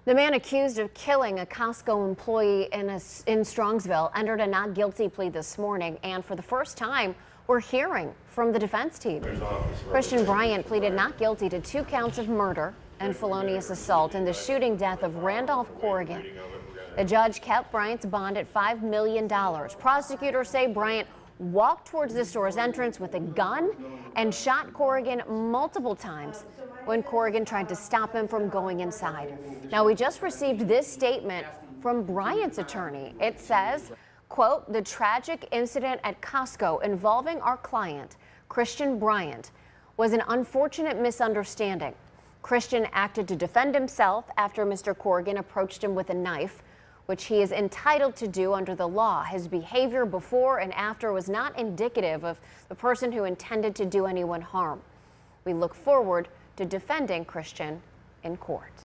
The man accused of killing a Costco employee in Strongsville entered a not guilty plea this morning, and for the first time, we're hearing from the defense team. Christian Bryant pleaded not guilty to 2 counts of murder and felonious assault in the shooting death of Randolph Corrigan. The judge kept Bryant's bond at $5 million. Prosecutors say Bryant walked towards the store's entrance with a gun and shot Corrigan multiple times when Corrigan tried to stop him from going inside. Now, we just received this statement from Bryant's attorney. It says, quote, "The tragic incident at Costco involving our client, Christian Bryant, was an unfortunate misunderstanding. Christian acted to defend himself after Mr. Corrigan approached him with a knife, which he is entitled to do under the law. His behavior before and after was not indicative of the person who intended to do anyone harm. We look forward to defending Christian in court."